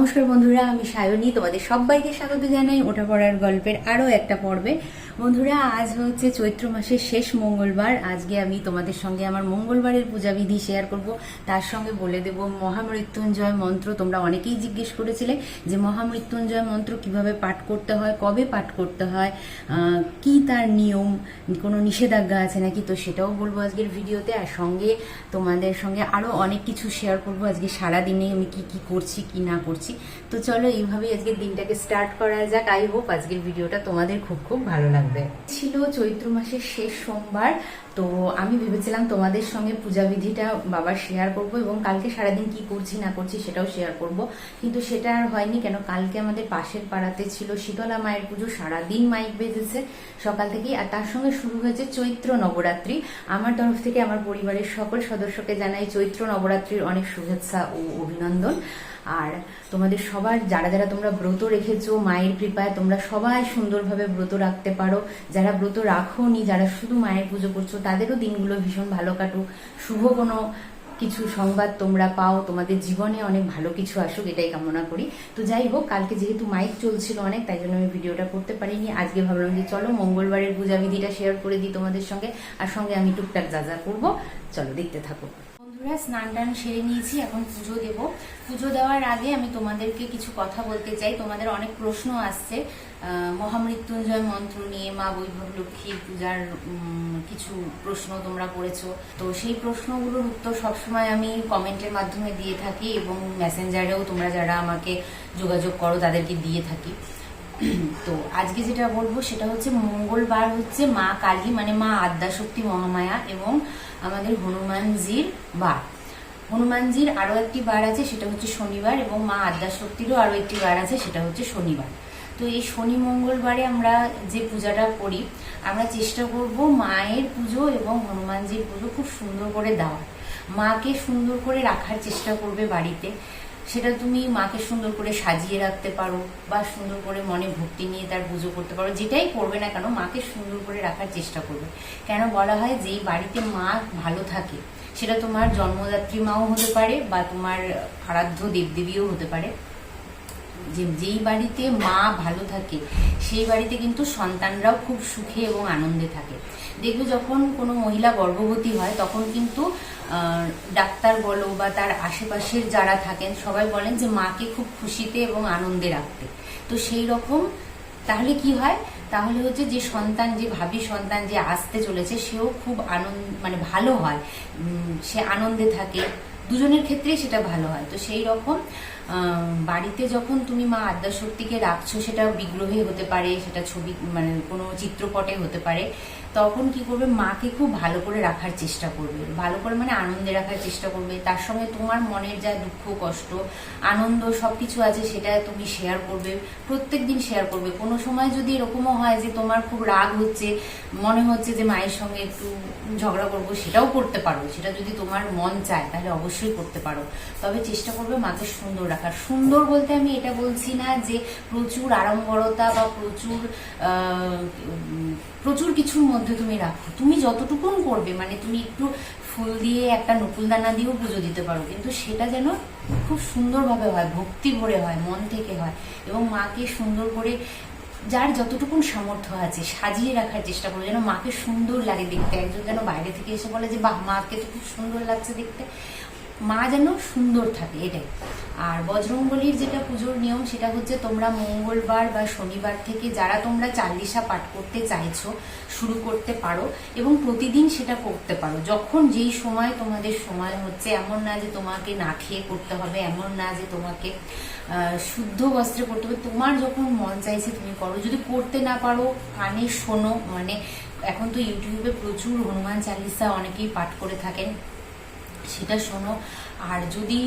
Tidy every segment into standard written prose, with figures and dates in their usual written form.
নমস্কার বন্ধুরা, আমি সায়নী। তোমাদের সবাইকে স্বাগত জানাই ওঠা পড়ার গল্পের আরও একটা পর্বে। বন্ধুরা, আজ হচ্ছে চৈত্র মাসের শেষ মঙ্গলবার। আজকে আমি তোমাদের সঙ্গে আমার মঙ্গলবারের পূজাবিধি শেয়ার করব। তার সঙ্গে বলে দেব মহামৃত্যুঞ্জয় মন্ত্র। তোমরা অনেকেই জিজ্ঞেস করেছিলে যে মহামৃত্যুঞ্জয় মন্ত্র কিভাবে পাঠ করতে হয়, কবে পাঠ করতে হয়, কি তার নিয়ম, কোনো নিষেধাজ্ঞা আছে নাকি, তো সেটাও বলবো আজকের ভিডিওতে। আর সঙ্গে তোমাদের সঙ্গে আরও অনেক কিছু শেয়ার করব আজকে সারাদিনে আমি কি কি করছি কি না করছি। তো চলো এইভাবেই আজকের দিনটাকে স্টার্ট করা যাক। আই হোপ আজকের ভিডিওটা তোমাদের খুব খুব ভালো লাগবে। ছিল চৈত্র মাসের শেষ সোমবার, তো আমি ভেবেছিলাম তোমাদের সঙ্গে পূজাবিধিটা বাবার শেয়ার করব এবং কালকে সারাদিন কি করছি না করছি সেটাও শেয়ার করব, কিন্তু সেটা আর হয়নি। কেন, কালকে আমাদের পাশের পাড়াতে ছিল শীতলা মায়ের পুজো। সারাদিন মাইক বেজেছে সকাল থেকেই, আর তার সঙ্গে শুরু হয়েছে চৈত্র নবরাত্রি। আমার তরফ থেকে আমার পরিবারের সকল সদস্যকে জানাই চৈত্র নবরাত্রির অনেক শুভেচ্ছা ও অভিনন্দন। আর তোমাদের সবার যারা যারা তোমরা ব্রত রেখেছো, মায়ের কৃপায় তোমরা সবাই সুন্দরভাবে ব্রত রাখতে পারো। যারা ব্রত রাখোনি, যারা শুধু মায়ের পুজো করছো, তাদেরও দিনগুলো ভীষণ ভালো কাটুক। শুভ কোনো কিছু সংবাদ তোমরা পাও, তোমাদের জীবনে অনেক ভালো কিছু আসুক, এটাই কামনা করি। তো যাই হোক, কালকে যেহেতু মাইক চলছিল অনেক, তাই জন্য আমি ভিডিওটা করতে পারিনি। আজকে ভাবলাম যে চলো মঙ্গলবারের পূজাবিধিটা শেয়ার করে দিই তোমাদের সঙ্গে, আর সঙ্গে আমি টুকটাক যা যা করবো চলো দেখতে থাকো। বন্ধুরা, স্নান টান সেরে নিয়েছি, এখন পুজো দেব। পুজো দেওয়ার আগে আমি তোমাদেরকে কিছু কথা বলতে চাই। তোমাদের অনেক প্রশ্ন আসছে মহামৃত্যুঞ্জয় মন্ত্র নিয়ে, মা বৈভব লক্ষ্মীর পূজার কিছু প্রশ্ন তোমরা করেছো। তো সেই প্রশ্নগুলোর উত্তর সবসময় আমি কমেন্টের মাধ্যমে দিয়ে থাকি এবং মেসেঞ্জারেও তোমরা যারা আমাকে যোগাযোগ করো তাদেরকে দিয়ে থাকি। তো আজকে যেটা বলবো সেটা হচ্ছে মঙ্গলবার হচ্ছে মা কালী মানে মা আদ্যাশক্তি মহামায়া এবং আমাদের হনুমানজির বার। হনুমানজির আরো একটি বার আছে, সেটা হচ্ছে শনিবার, এবং মা আদ্যাশক্তিরও আরো একটি বার আছে, সেটা হচ্ছে শনিবার। তো এই শনি মঙ্গলবারে আমরা যে পূজাটা করি, আমরা চেষ্টা করব মায়ের পুজো এবং হনুমানজির পুজো খুব সুন্দর করে দেওয়ার। মাকে সুন্দর করে রাখার চেষ্টা করবে বাড়িতে। সেটা তুমি মাকে সুন্দর করে সাজিয়ে রাখতে পারো বা সুন্দর করে মনে ভক্তি নিয়ে তার পুজো করতে পারো। যেটাই করবে না কেন, মাকে সুন্দর করে রাখার চেষ্টা করবে। কেন বলা হয়, যেই বাড়িতে মা ভালো থাকে, সেটা তোমার জন্মদাত্রী মাও হতে পারে বা তোমার আরাধ্য দেবদেবীও হতে পারে। যেই বাড়িতে মা ভালো থাকে সেই বাড়িতে কিন্তু সন্তানরাও খুব সুখে এবং আনন্দে থাকে। দেখবে যখন কোনো মহিলা গর্ভবতী হয় তখন কিন্তু ডাক্তার বলো বা তার আশেপাশের যারা থাকেন সবাই বলেন যে মাকে খুব খুশিতে এবং আনন্দে রাখতে। তো সেই রকম তাহলে কি হয়, তাহলে হচ্ছে যে সন্তান, যে ভাবী সন্তান যে আসতে চলেছে, সেও খুব আনন্দ মানে ভালো হয়, সে আনন্দে থাকে, দুজনের ক্ষেত্রেই সেটা ভালো হয়। তো সেই রকম বাড়িতে যখন তুমি মা আদ্যাশক্তিকে রাখছো, সেটা বিগ্রহে হতে পারে, সেটা ছবি মানে কোনো চিত্রপটে হতে পারে, তখন কি করবে, মাকে খুব ভালো করে রাখার চেষ্টা করবে। ভালো করে মানে আনন্দে রাখার চেষ্টা করবে। তার সঙ্গে তোমার মনের যা দুঃখ কষ্ট আনন্দ সবকিছু আছে সেটা তুমি শেয়ার করবে, প্রত্যেক দিন শেয়ার করবে। কোনো সময় যদি এরকমও হয় যে তোমার খুব রাগ হচ্ছে, মনে হচ্ছে যে মায়ের সঙ্গে একটু ঝগড়া করবো, সেটাও করতে পারো। সেটা যদি তোমার মন চায় তাহলে অবশ্যই করতে পারো। তবে চেষ্টা করবে মাকে সুন্দর রাখার। সুন্দর বলতে আমি এটা বলছি না যে প্রচুর আড়ম্বরতা বা প্রচুর কিছুর মধ্যে তুমি রাখো। তুমি যতটুকুন করবে, মানে তুমি একটু ফুল দিয়ে একটা নকুলদানা দিয়েও পুজো দিতে পারো, কিন্তু সেটা যেন খুব সুন্দরভাবে হয়, ভক্তি ভরে হয়, মন থেকে হয়, এবং মাকে সুন্দর করে যার যতটুকুন সামর্থ্য আছে সাজিয়ে রাখার চেষ্টা করো, যেন মাকে সুন্দর লাগে দেখতে। একজন যেন বাইরে থেকে এসে বলে যে বাহ, মাকে তো খুব সুন্দর লাগছে দেখতে, মা যেন সুন্দর থাকে, এটাই। আর বজরংবলীর যেটা পুজোর নিয়ম, সেটা হচ্ছে তোমরা মঙ্গলবার বা শনিবার থেকে যারা তোমরা চাল্লিশা পাঠ করতে চাইছো শুরু করতে পারো, এবং প্রতিদিন সেটা করতে পারো যখন যেই সময় তোমাদের সময় হচ্ছে। এমন না যে তোমাকে না খেয়ে করতে হবে, এমন না যে তোমাকে শুদ্ধ বস্ত্রে করতে হবে। তোমার যখন মন চাইছে তুমি করো। যদি করতে না পারো, কানে শোনো, মানে এখন তো ইউটিউবে প্রচুর হনুমান চালিসা অনেকেই পাঠ করে থাকেন, সেটা শোনো। আর যদি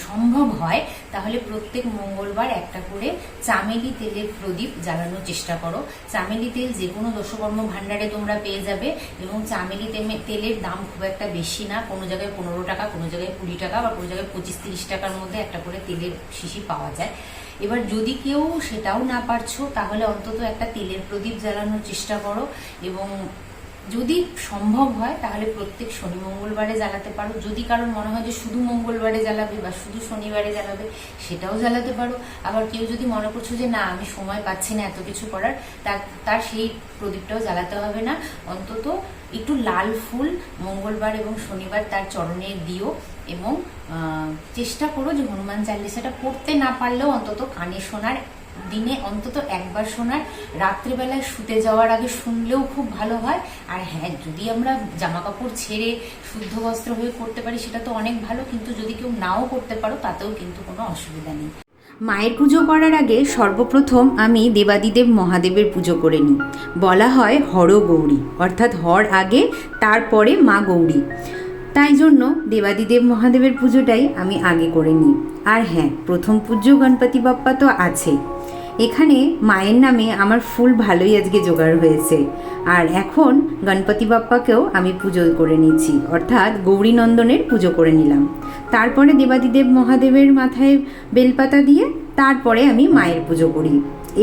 সম্ভব হয় তাহলে প্রত্যেক মঙ্গলবার একটা করে চামেলি তেলের প্রদীপ জ্বালানোর চেষ্টা করো। চামেলি তেল যে কোনো দশকর্ম ভাণ্ডারে তোমরা পেয়ে যাবে, এবং চামেলি তেলের দাম খুব একটা বেশি না। কোনো জায়গায় 15 টাকা, কোনো জায়গায় 20 টাকা, বা কোনো জায়গায় 25-30 টাকার মধ্যে একটা করে তেলের শিশি পাওয়া যায়। এবার যদি কেউ সেটাও না পারছো, তাহলে অন্তত একটা তেলের প্রদীপ জ্বালানোর চেষ্টা করো, এবং যদি সম্ভব হয় তাহলে প্রত্যেক শনি মঙ্গলবারে জ্বালাতে পারো। যদি কারোর মনে হয় যে শুধু মঙ্গলবারে জ্বালাবে বা শুধু শনিবারে জ্বালাবে, সেটাও জ্বালাতে পারো। আবার কেউ যদি মনে করছো যে না আমি সময় পাচ্ছি না এত কিছু করার, তার সেই প্রদীপটাও জ্বালাতে হবে না। অন্তত একটু লাল ফুল মঙ্গলবার এবং শনিবার তার চরণে দিও, এবং চেষ্টা করো যে হনুমান চালিসাটা পড়তে না পারলেও অন্তত কানে শোনার, দিনে অন্তত একবার শোনার, রাত্রিবেলায় শুতে যাওয়ার আগে শুনলেও খুব ভালো হয়। আর হ্যাঁ, যদি আমরা জামা কাপড় ছেড়ে শুদ্ধ বস্ত্র হয়ে করতে পারি সেটা তো অনেক ভালো, কিন্তু যদি কেউ নাও করতে পারো তাতেও কিন্তু কোনো অসুবিধা নেই। মায়ের পুজো করার আগে সর্বপ্রথম আমি দেবাদিদেব মহাদেবের পুজো করে নিই। বলা হয় হর গৌরী, অর্থাৎ হর আগে তারপরে মা গৌরী। তাই জন্য দেবাদিদেব মহাদেবের পুজোটাই আমি আগে করে নিই। আর হ্যাঁ, প্রথম পূজ্য গণপতি বাপ্পা তো আছে। এখানে মায়ের নামে আমার ফুল ভালোই আজকে জোগাড় হয়েছে। আর এখন গণপতি বাপ্পাকেও আমি পুজো করে নিচ্ছি, অর্থাৎ গৌরীনন্দনের পুজো করে নিলাম। তারপরে দেবাদিদেব মহাদেবের মাথায় বেলপাতা দিয়ে তারপরে আমি মায়ের পুজো করি।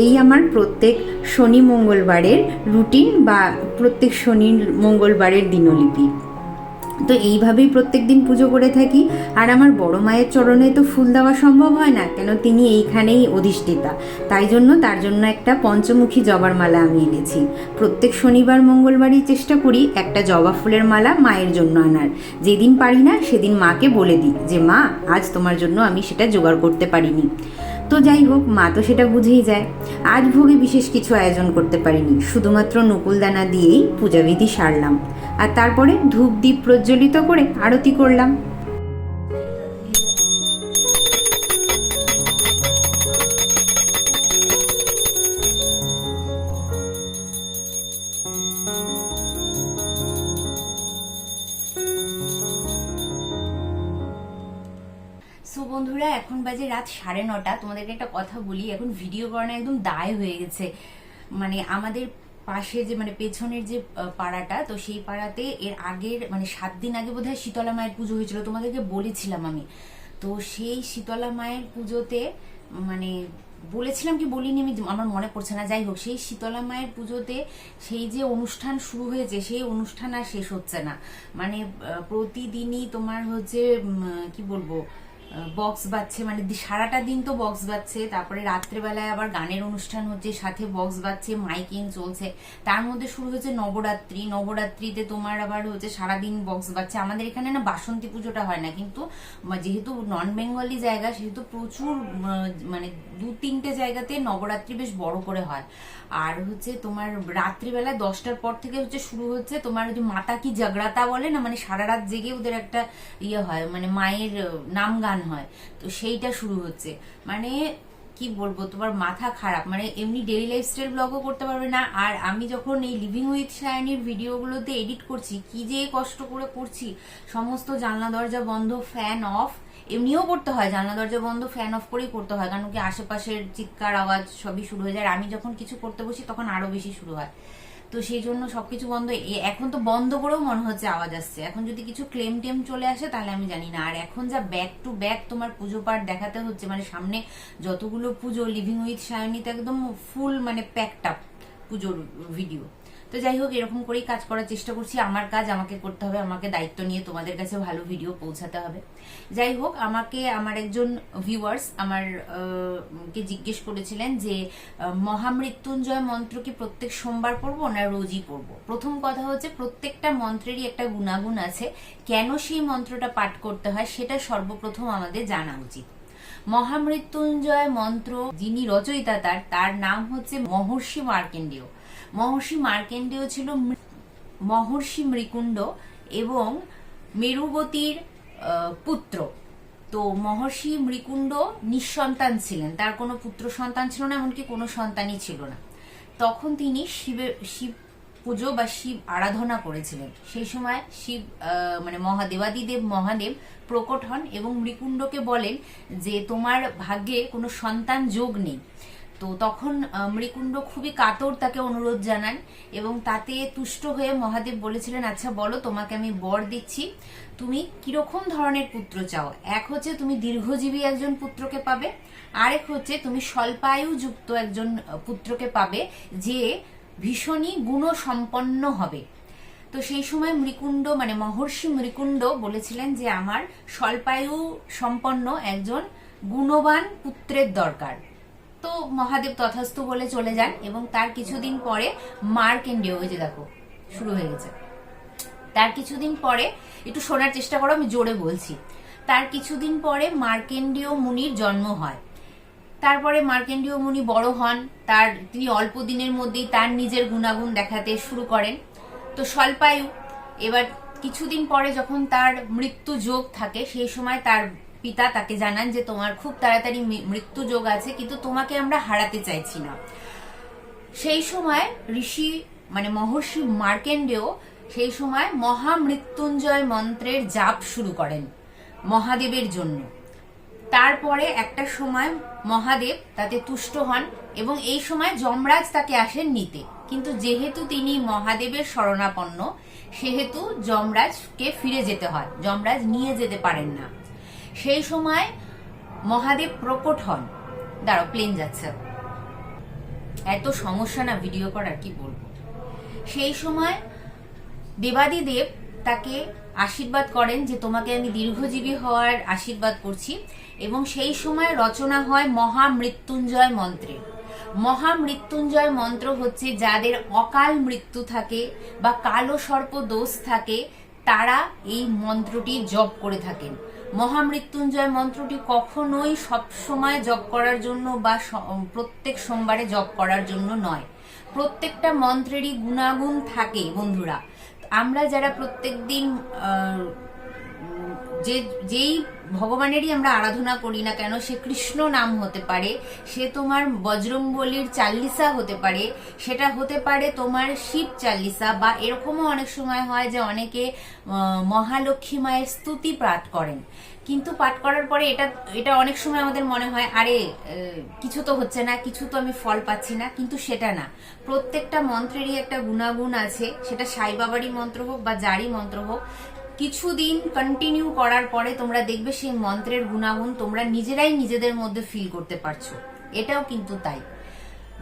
এই আমার প্রত্যেক শনি মঙ্গলবারের রুটিন বা প্রত্যেক শনি মঙ্গলবারের দিনলিপি। তো এইভাবেই প্রত্যেক দিন পুজো করে থাকি। আর আমার বড় মায়ের চরণে তো ফুল দেওয়া সম্ভব হয় না, কেন তিনি এইখানেই অধিষ্ঠিতা। তাই জন্য তার জন্য একটা পঞ্চমুখী জবার মালা আমি এনেছি। প্রত্যেক শনিবার মঙ্গলবারই চেষ্টা করি একটা জবা ফুলের মালা মায়ের জন্য আনার। যেদিন পারি না সেদিন মাকে বলে দিই যে মা, আজ তোমার জন্য আমি সেটা জোগাড় করতে পারিনি। তো যাই হোক, মা তো সেটা বুঝেই যায়। আজ ভোগে বিশেষ কিছু আয়োজন করতে পারিনি, শুধুমাত্র নকুলদানা দিয়েই পূজাবিধি সারলাম। আর তারপরে ধূপ দ্বীপ প্রজ্বলিত করে আরতি করলাম। সো বন্ধুরা, এখন বাজে রাত 9:30। তোমাদেরকে একটা কথা বলি, এখন ভিডিও করানো একদম দায় হয়ে গেছে। মানে আমাদের পাশে যে মানে পেছনের যে পাড়াটা, তো সেই পাড়াতে এর আগের মানে 7 দিন আগে বোধহয় শীতলা মায়ের পুজো হয়েছিল, তোমাদেরকে বলেছিলাম আমি। তো সেই শীতলা মায়ের পুজোতে মানে বলেছিলাম কি বলিনি আমি, আমার মনে পড়ছে না। যাই হোক, সেই শীতলা মায়ের পুজোতে সেই যে অনুষ্ঠান শুরু হয়েছে, সেই অনুষ্ঠান আর শেষ হচ্ছে না। মানে প্রতিদিনই তোমার হচ্ছে কি বলবো, বক্স বাজছে, মানে সারাটা দিন তো বক্স বাজছে, তারপরে রাত্রেবেলায় আবার গানের অনুষ্ঠান হচ্ছে, সাথে বক্স বাজছে, মাইকিং চলছে। তার মধ্যে শুরু হচ্ছে নবরাত্রি। নবরাত্রিতে তোমার আবার হচ্ছে সারাদিন বক্স বাজছে। আমাদের এখানে না বাসন্তী পুজোটা হয় না, কিন্তু যেহেতু নন বেঙ্গলি জায়গা, সেহেতু প্রচুর মানে 2-3টে জায়গাতে নবরাত্রি বেশ বড় করে হয়। আর হচ্ছে তোমার রাত্রিবেলা 10টার পর থেকে হচ্ছে শুরু হচ্ছে তোমার যে মাতা কি জাগরাতা বলে না, মানে সারা রাত জেগে ওদের একটা ইয়ে হয়, মানে মায়ের নাম গান হয়। তো সেইটা শুরু হচ্ছে। মানে কি বলবো, তোমার মাথা খারাপ। মানে এমনি ডেইলি লাইফস্টাইল ব্লগও করতে পারবে না। আর আমি যখন এই লিভিং উইথ সায়নীর ভিডিওগুলোতে এডিট করছি, কি যে কষ্ট করে করছি, সমস্ত জানলা দরজা বন্ধ, ফ্যান অফ। এমনিও করতে হয়, জানলা দরজা বন্ধ, ফ্যান অফ করেই করতে হয়, কারণ কি আশেপাশের চিৎকার আওয়াজ সবই শুরু হয়ে যায়। আর আমি যখন কিছু করতে বসি তখন আরো বেশি শুরু হয়। তো সেই জন্য সবকিছু বন্ধ। এখন তো বন্ধ করেও মনে হচ্ছে আওয়াজ আসছে। এখন যদি কিছু ক্লেম টেম চলে আসে তাহলে আমি জানি না। আর এখন যা ব্যাক টু ব্যাক তোমার পুজো পাঠ দেখাতে হচ্ছে, মানে সামনে যতগুলো পুজো, লিভিং উইথ সায়নীতে একদম ফুল মানে প্যাকড আপ পুজোর ভিডিও। তো যাই হোক, এরকম করেই কাজ করার চেষ্টা করছি। আমার কাজ আমাকে করতে হবে, আমাকে দায়িত্ব নিয়ে তোমাদের কাছে ভালো ভিডিও পৌঁছাতে হবে। যাই হোক, আমাকে আমার একজন ভিউয়ার্স কে জিজ্ঞেস করেছিলেন যে মহামৃত্যুঞ্জয় মন্ত্র কি প্রত্যেক সোমবার পড়বো না রোজই পড়বো। প্রথম কথা হচ্ছে, প্রত্যেকটা মন্ত্রেরই একটা গুণাগুণ আছে। কেন সেই মন্ত্রটা পাঠ করতে হয় সেটা সর্বপ্রথম আমাদের জানা উচিত। মহামৃত্যুঞ্জয় মন্ত্র যিনি রচয়িতা, তার নাম হচ্ছে মহর্ষি মার্কেন্ডেয়। মহর্ষি মার্কেন্ডেয় ছিল মহর্ষি মৃকুণ্ড এবং মেরুবতীর পুত্র। তো মহর্ষি মৃকুণ্ড নিঃসন্তান ছিলেন, তার কোনো পুত্র সন্তান ছিল না, এমনকি কোনো সন্তানই ছিল না। তখন তিনি শিব পুজো বা শিব আরাধনা করেছিলেন। সেই সময় শিব মানে মহাদেবাদিদেব মহাদেব প্রকট হন এবং মৃকুণ্ডকে বলেন যে তোমার ভাগ্যে কোনো সন্তান যোগ নেই। তো তখন মৃকুণ্ড খুবই কাতর তাকে অনুরোধ জানান, এবং তাতে তুষ্ট হয়ে মহাদেব বলেছিলেন, আচ্ছা বলো, তোমাকে আমি বর দিচ্ছি, তুমি কিরকম ধরনের পুত্র চাও। এক হচ্ছে তুমি দীর্ঘজীবী একজন পুত্রকে পাবে, আরেক হচ্ছে তুমি স্বল্পায়ু যুক্ত একজন পুত্রকে পাবে যে ভীষণই গুণসম্পন্ন হবে। তো সেই সময় মৃকুণ্ড মানে মহর্ষি মৃকুণ্ড বলেছিলেন যে আমার স্বল্পায়ু সম্পন্ন একজন গুণবান পুত্রের দরকার। তো মহাদেব তথাস্তু বলে চলে যান এবং তার কিছুদিন পরে মার্কেন্ডেয়, ওই যে দেখো শুরু হয়ে গেছে, তার কিছুদিন পরে, একটু শোনার চেষ্টা করো, আমি জোরে বলছি। তার কিছুদিন পরে মার্কেন্ডেয় মুনির জন্ম হয়। তারপরে মার্কেন্ডেয় মুনি বড় হন, তিনি অল্প দিনের মধ্যেই তার নিজের গুণাগুণ দেখাতে শুরু করেন। তো স্বল্পায়ু, এবার কিছুদিন পরে যখন তার মৃত্যু যোগ থাকে, সেই সময় তার পিতা তাকে জানান যে তোমার খুব তাড়াতাড়ি মৃত্যু যোগ আছে, কিন্তু তোমাকে আমরা হারাতে চাইছি না। সেই সময় ঋষি মানে মহর্ষি মার্কেন্ডেয় সেই সময় মহামৃত্যুঞ্জয় মন্ত্রের জাপ শুরু করেন মহাদেবের জন্য। তারপরে একটা সময় মহাদেব তাতে তুষ্ট হন এবং এই সময় যমরাজ তাকে আসেন নিতে, কিন্তু যেহেতু তিনি মহাদেবের শরণাপন্ন সেহেতু যমরাজকে ফিরে যেতে হয়, যমরাজ নিয়ে যেতে পারেন না। সেই সময় মহাদেব প্রকট হন। দাঁড়াও, প্লেন যাচ্ছে, এত সমস্যা না ভিডিও করার, কি বলবো। সেই সময় দেবাদিদেব তাকে আশীর্বাদ করেন যে তোমাকে আমি দীর্ঘজীবী হওয়ার আশীর্বাদ করছি, এবং সেই সময় রচনা হয় মহামৃত্যুঞ্জয় মন্ত্রের। মহামৃত্যুঞ্জয় মন্ত্র হচ্ছে যাদের অকাল মৃত্যু থাকে বা কালো সর্প দোষ থাকে তারা এই মন্ত্রটি জপ করে থাকেন। মহামৃত্যুঞ্জয় মন্ত্রটি কখনোই সব সময় জপ করার জন্য বা প্রত্যেক সোমবারে জপ করার জন্য নয়। প্রত্যেকটা মন্ত্রেরই গুণাগুণ থাকে বন্ধুরা। আমরা যারা প্রত্যেকদিন যেই ভগবানেরই আমরা আরাধনা করি না কেন, সে কৃষ্ণ নাম হতে পারে, সে তোমার বজরংবলীর চাল্লিসা হতে পারে, সেটা হতে পারে তোমার শিব চাল্লিসা, বা এরকমও অনেক সময় হয় যে অনেকে মহালক্ষ্মী মায়ের স্তুতি পাঠ করেন। কিন্তু পাঠ করার পরে এটা অনেক সময় আমাদের মনে হয় আরে কিছু তো হচ্ছে না, কিছু তো আমি ফল পাচ্ছি না, কিন্তু সেটা না। প্রত্যেকটা মন্ত্রেরই একটা গুণাগুণ আছে, সেটা সাই বাবারই মন্ত্র হোক বা যারই মন্ত্র হোক। কিছুদিন কন্টিনিউ করার পরে তোমরা দেখবে সেই মন্ত্রের গুণাগুণ তোমরা নিজেরাই নিজেদের মধ্যে ফিল করতে পারছো। এটাও কিন্তু তাই।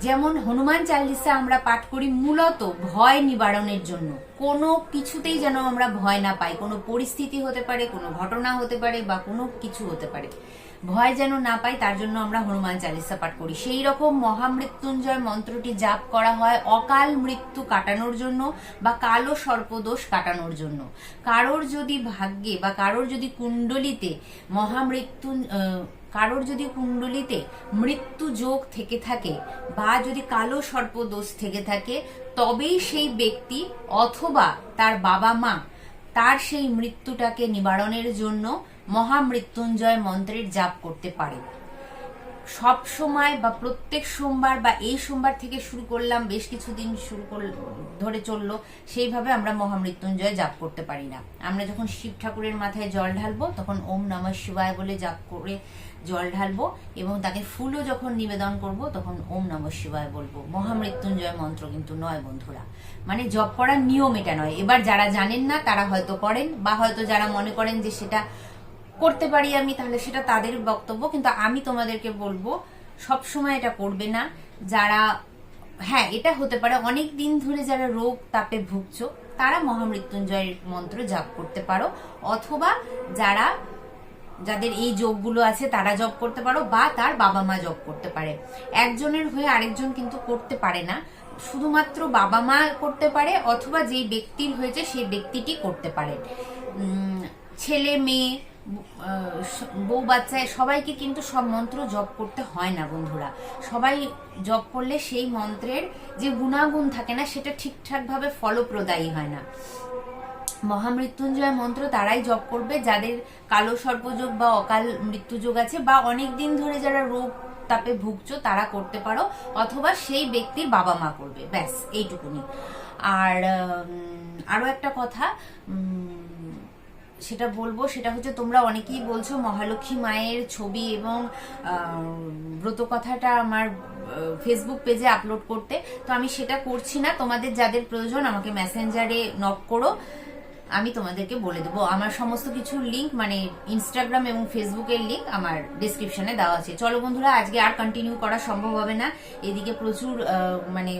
যেমন হনুমান চালিসা আমরা পাঠ করি মূলত ভয় নিবারণের জন্য, কোনো কিছুতেই যেন আমরা ভয় না পাই। কোনো পরিস্থিতি হতে পারে, কোনো ঘটনা হতে পারে, বা কোনো কিছু হতে পারে, ভয় যেন না পাই, তার জন্য আমরা হনুমান চালিসা পাঠ করি। সেই রকম মহামৃত্যুঞ্জয় মন্ত্রটি জাপ করা হয় অকাল মৃত্যু কাটানোর জন্য বা কালো সর্পদোষ কাটানোর জন্য। কারোর যদি ভাগ্যে বা কারোর যদি কুণ্ডলিতে মৃত্যু যোগ থেকে থাকে বা যদি কালো সর্প দোষ থেকে থাকে, তবেই সেই ব্যক্তি অথবা তার বাবা মা তার সেই মৃত্যুটাকে নিবারণের জন্য মহামৃত্যুঞ্জয় মন্ত্রের জাপ করতে পারে। সব সময় বা প্রত্যেক সোমবার বা এই সোমবার থেকে শুরু করলাম, বেশ কিছুদিন ধরে চললো, সেইভাবে আমরা মহামৃত্যুঞ্জয় জাপ করতে পারি না। আমরা যখন শিব ঠাকুরের মাথায় জল ঢালবো তখন ওম নমঃ শিবায় বলে জাপ করে জল ঢালবো, এবং তাকে ফুলও যখন নিবেদন করব তখন ওম নমঃ শিবায় বলবো। মহামৃত্যুঞ্জয় মন্ত্র কিন্তু নয় বন্ধুরা, মানে জপ করার নিয়ম এটা নয়। এবার যারা জানেন না তারা হয়তো করেন, বা হয়তো যারা মনে করেন যে সেটা করতে পারি আমি, তাহলে সেটা তাদের বক্তব্য। কিন্তু আমি তোমাদেরকে বলবো সব সময় এটা করবে না। যারা, হ্যাঁ এটা হতে পারে অনেক দিন ধরে যারা রোগ তাপে ভুগছো তারা মহামৃত্যুঞ্জয় মন্ত্র জাপ করতে পারো, অথবা যাদের এই যোগগুলো আছে তারা জপ করতে পারো, বা তার বাবা মা জপ করতে পারে। একজনের হয়ে আরেকজন কিন্তু করতে পারে না, শুধুমাত্র বাবা মা করতে পারে, অথবা যেই ব্যক্তির হয়েছে সেই ব্যক্তিটি করতে পারে। ছেলে মেয়ে বউ বাচ্চা সবাইকে কিন্তু সব মন্ত্র জপ করতে হয় না বন্ধুরা। সবাই জপ করলে সেই মন্ত্রের যে গুণাগুণ থাকে না সেটা ঠিকঠাক ভাবে ফলপ্রদায়ী হয় না। মহামৃত্যুঞ্জয় মন্ত্র তারাই জপ করবে যাদের কালো সর্পযোগ বা অকাল মৃত্যুযোগ আছে, বা অনেক দিন ধরে যারা রোগ তাপে ভুগছো তারা করতে পারো, অথবা সেই ব্যক্তির বাবা মা করবে, ব্যাস এইটুকুনি। আর আরো একটা কথা সেটা বলবো, সেটা হচ্ছে তোমরা অনেকেই বলছো মহালক্ষ্মী মায়ের ছবি এবং ব্রত কথাটা আমার ফেসবুক পেজে আপলোড করতে, তো আমি সেটা করছি না। তোমাদের যাদের প্রয়োজন আমাকে মেসেঞ্জারে নক করো, আমি তোমাদেরকে বলে দেবো। আমার সমস্ত কিছুর লিঙ্ক মানে ইনস্টাগ্রাম এবং ফেসবুকের লিঙ্ক আমার ডিসক্রিপশনে দেওয়া আছে। চলো বন্ধুরা, আজকে আর কন্টিনিউ করা সম্ভব হবে না, এদিকে প্রচুর মানে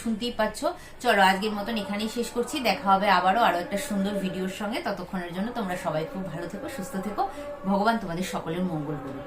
শুনতেই পাচ্ছ। চলো আজকের মতন এখানেই শেষ করছি, দেখা হবে আবারও আরো একটা সুন্দর ভিডিওর সঙ্গে। ততক্ষণের জন্য তোমরা সবাই খুব ভালো থেকো, সুস্থ থেকো, ভগবান তোমাদের সকলের মঙ্গল করুক।